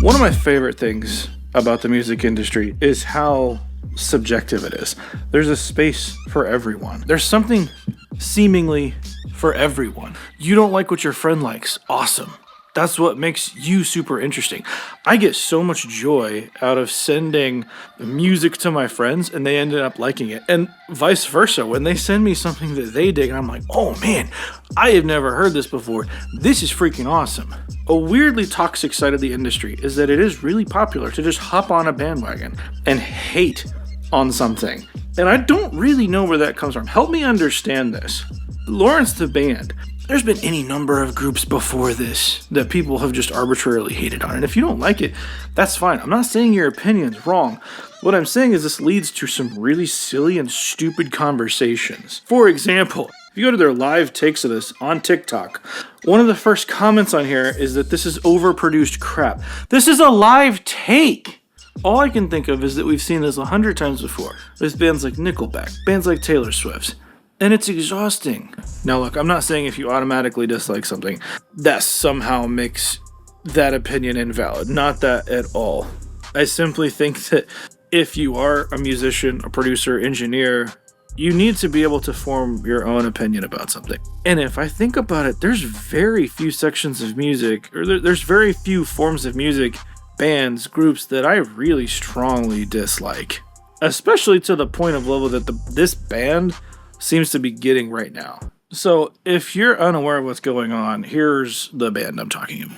One of my favorite things about the music industry is how subjective it is. There's a space for everyone. There's something seemingly for everyone. You don't like what your friend likes. Awesome. That's what makes you super interesting. I get so much joy out of sending music to my friends and they ended up liking it. And vice versa. When they send me something that they dig and I'm like, oh man, I have never heard this before. This is freaking awesome. A weirdly toxic side of the industry is that it is really popular to just hop on a bandwagon and hate on something. And I don't really know where that comes from. Help me understand this. Lawrence the Band. There's been any number of groups before this that people have just arbitrarily hated on. And if you don't like it, that's fine. I'm not saying your opinion's wrong. What I'm saying is this leads to some really silly and stupid conversations. For example, if you go to their live takes of this on TikTok, one of the first comments on here is that this is overproduced crap. This is a live take. All I can think of is that we've seen this 100 times before with bands like Nickelback, bands like Taylor Swift. And it's exhausting. Now look, I'm not saying if you automatically dislike something, that somehow makes that opinion invalid. Not that at all. I simply think that if you are a musician, a producer, engineer, you need to be able to form your own opinion about something. And if I think about it, there's very few sections of music, or there's very few forms of music, bands, groups that I really strongly dislike. Especially to the point of level that this band seems to be getting right now. So if you're unaware of what's going on, here's the band I'm talking about.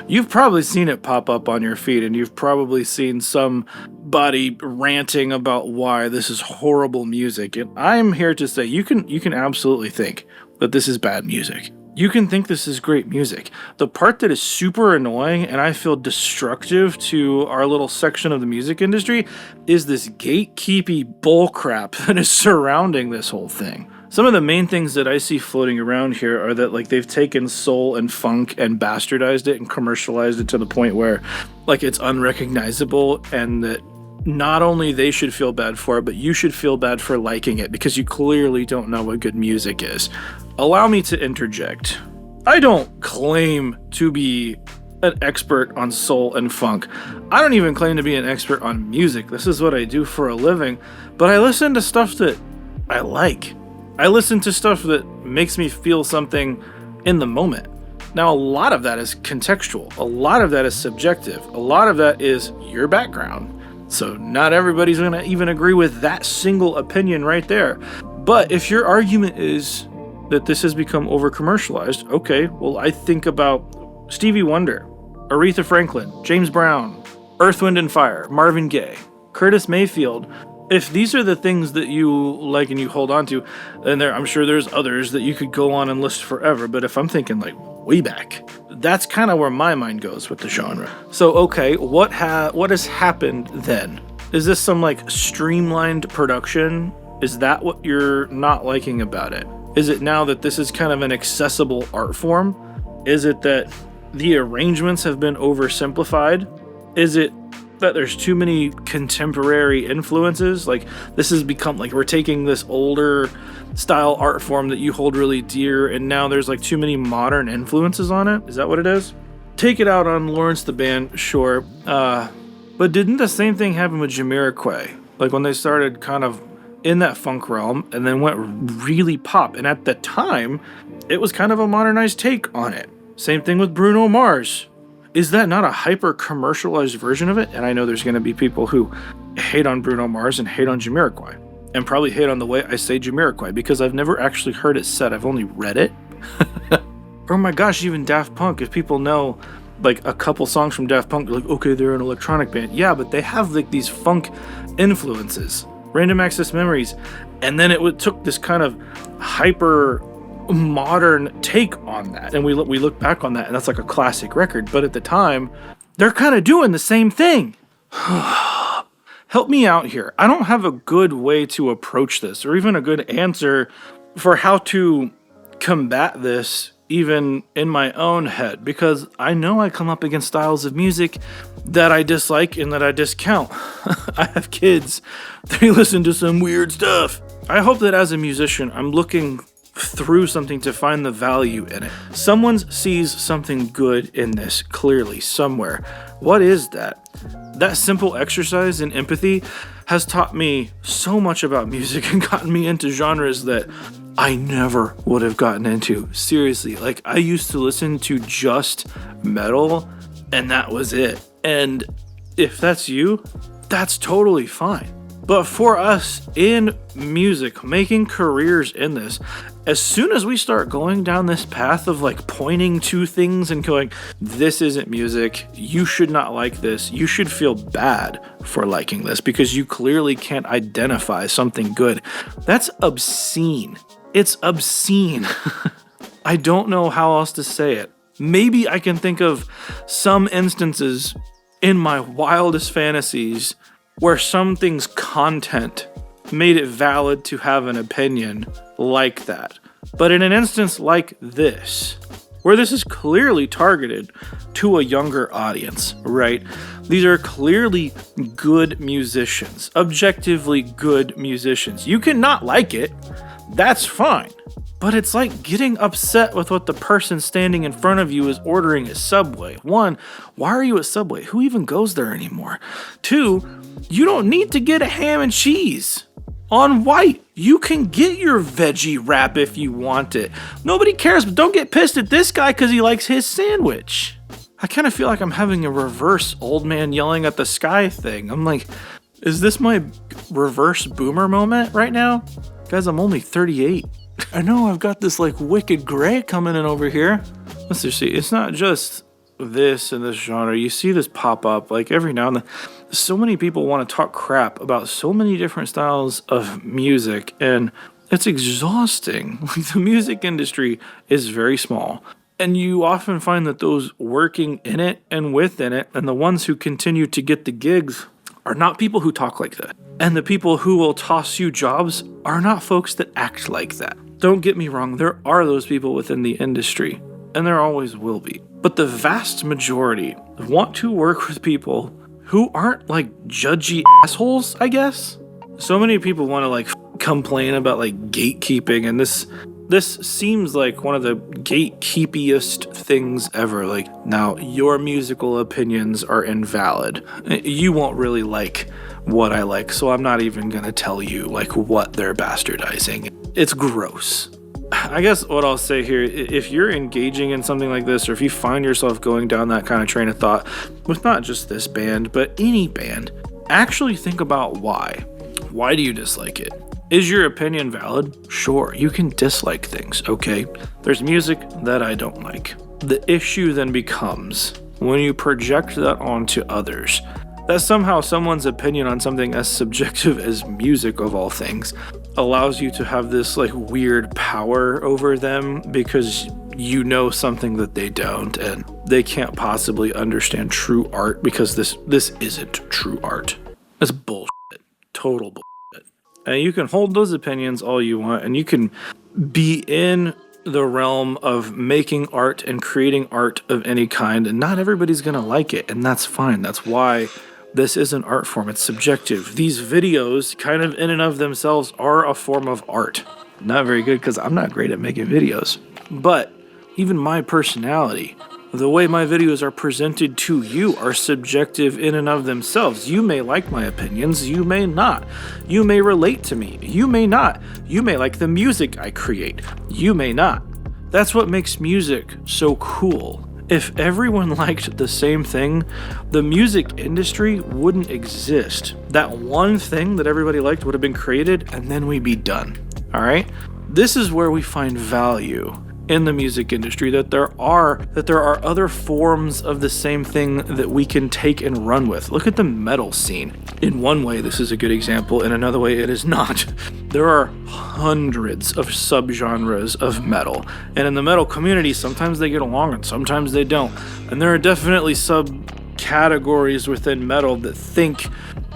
You've probably seen it pop up on your feed, and you've probably seen somebody ranting about why this is horrible music. And I'm here to say you can absolutely think that this is bad music. You can think this is great music. The part that is super annoying and I feel destructive to our little section of the music industry is this gatekeepy bullcrap that is surrounding this whole thing. Some of the main things that I see floating around here are that they've taken soul and funk and bastardized it and commercialized it to the point where it's unrecognizable, and that not only they should feel bad for it, but you should feel bad for liking it because you clearly don't know what good music is. Allow me to interject. I don't claim to be an expert on soul and funk. I don't even claim to be an expert on music. This is what I do for a living. But I listen to stuff that I like. I listen to stuff that makes me feel something in the moment. Now, a lot of that is contextual. A lot of that is subjective. A lot of that is your background. So not everybody's going to even agree with that single opinion right there. But if your argument is that this has become over-commercialized, okay, well, I think about Stevie Wonder, Aretha Franklin, James Brown, Earth, Wind & Fire, Marvin Gaye, Curtis Mayfield. If these are the things that you like and you hold on to, then I'm sure there's others that you could go on and list forever. But if I'm thinking way back, that's kind of where my mind goes with the genre. So, okay, what has happened then? Is this some streamlined production? Is that what you're not liking about it? Is it now that this is kind of an accessible art form? Is it that the arrangements have been oversimplified? Is it that there's too many contemporary influences? This has become we're taking this older style art form that you hold really dear, and now there's too many modern influences on it? Is that what it is? Take it out on Lawrence the Band, sure. But didn't the same thing happen with Jamiroquai? When they started kind of in that funk realm and then went really pop, and at the time it was kind of a modernized take on it. Same thing with Bruno Mars. Is that not a hyper commercialized version of it? And I know there's going to be people who hate on Bruno Mars and hate on Jamiroquai, and probably hate on the way I say Jamiroquai because I've never actually heard it said. I've only read it. Oh my gosh, even Daft Punk. If people know a couple songs from Daft Punk, okay, they're an electronic band. Yeah, but they have these funk influences. Random Access Memories. And then it took this kind of hyper modern take on that, and we look back on that, and that's a classic record. But at the time, they're kind of doing the same thing. Help me out here. I don't have a good way to approach this, or even a good answer for how to combat this even in my own head, because I know I come up against styles of music that I dislike and that I discount. I have kids. They listen to some weird stuff. I hope that as a musician, I'm looking through something to find the value in it. Someone sees something good in this clearly somewhere. What is that? That simple exercise in empathy has taught me so much about music and gotten me into genres that I never would have gotten into. Seriously, like I used to listen to just metal and that was it. And if that's you, that's totally fine. But for us in music, making careers in this, as soon as we start going down this path of like pointing to things and going, this isn't music, you should not like this, you should feel bad for liking this because you clearly can't identify something good, that's obscene. It's obscene. I don't know how else to say it. Maybe I can think of some instances in my wildest fantasies where something's content made it valid to have an opinion like that. But in an instance like this, where this is clearly targeted to a younger audience, right? These are clearly good musicians, objectively good musicians. You can not like it, that's fine. But it's like getting upset with what the person standing in front of you is ordering at Subway. One, why are you at Subway? Who even goes there anymore? Two, you don't need to get a ham and cheese on white. You can get your veggie wrap if you want it. Nobody cares, but don't get pissed at this guy because he likes his sandwich. I kind of feel like I'm having a reverse old man yelling at the sky thing. I'm like, is this my reverse boomer moment right now? Guys, I'm only 38. I know I've got this like wicked gray coming in over here. Let's just see. It's not just this and this genre. You see this pop up like every now and then. So many people want to talk crap about so many different styles of music, and it's exhausting. Like the music industry is very small, and you often find that those working in it and within it, and the ones who continue to get the gigs, are not people who talk like that. And the people who will toss you jobs are not folks that act like that. Don't get me wrong, there are those people within the industry, and there always will be. But the vast majority want to work with people who aren't like judgy assholes, I guess. So many people want to like complain about like gatekeeping, and this seems like one of the gatekeepiest things ever. Like, now your musical opinions are invalid. You won't really like what I like, so I'm not even gonna tell you like what they're bastardizing. It's gross. I guess what I'll say here, if you're engaging in something like this, or if you find yourself going down that kind of train of thought with not just this band, but any band, actually think about why. Why do you dislike it? Is your opinion valid? Sure, you can dislike things, okay? There's music that I don't like. The issue then becomes when you project that onto others, that somehow someone's opinion on something as subjective as music of all things allows you to have this like weird power over them because you know something that they don't, and they can't possibly understand true art because this isn't true art. That's bullshit. Total bullshit. And you can hold those opinions all you want, and you can be in the realm of making art and creating art of any kind, and not everybody's gonna like it, and that's fine. That's why this is an art form. It's subjective. These videos, kind of in and of themselves, are a form of art. Not very good because I'm not great at making videos. But even my personality, the way my videos are presented to you, are subjective in and of themselves. You may like my opinions, you may not. You may relate to me, you may not. You may like the music I create, you may not. That's what makes music so cool. If everyone liked the same thing, the music industry wouldn't exist. That one thing that everybody liked would have been created, and then we'd be done. All right? This is where we find value in the music industry, that there are other forms of the same thing that we can take and run with. Look at the metal scene. In one way, this is a good example. In another way, it is not. There are hundreds of subgenres of metal. And in the metal community, sometimes they get along and sometimes they don't. And there are definitely subcategories within metal that think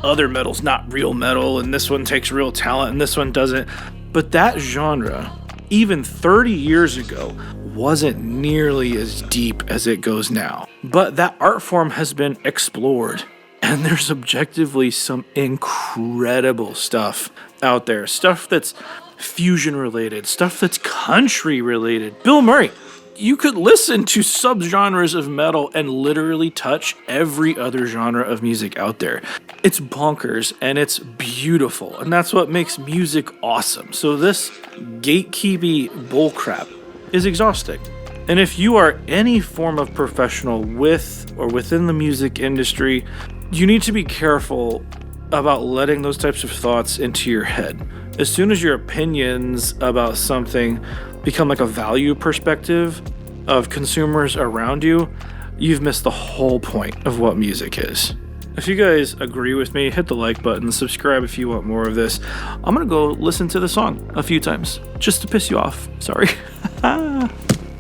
other metal's not real metal, and this one takes real talent and this one doesn't. But that genre, even 30 years ago, wasn't nearly as deep as it goes now. But that art form has been explored And there's objectively some incredible stuff out there. Stuff that's fusion related, stuff that's country related. Bill Murray, you could listen to subgenres of metal and literally touch every other genre of music out there. It's bonkers and it's beautiful, and that's what makes music awesome. So this gatekeeping bullcrap is exhausting. And if you are any form of professional with or within the music industry, you need to be careful about letting those types of thoughts into your head. As soon as your opinions about something become like a value perspective of consumers around you, you've missed the whole point of what music is. If you guys agree with me, hit the like button, subscribe if you want more of this. I'm gonna go listen to the song a few times just to piss you off. Sorry.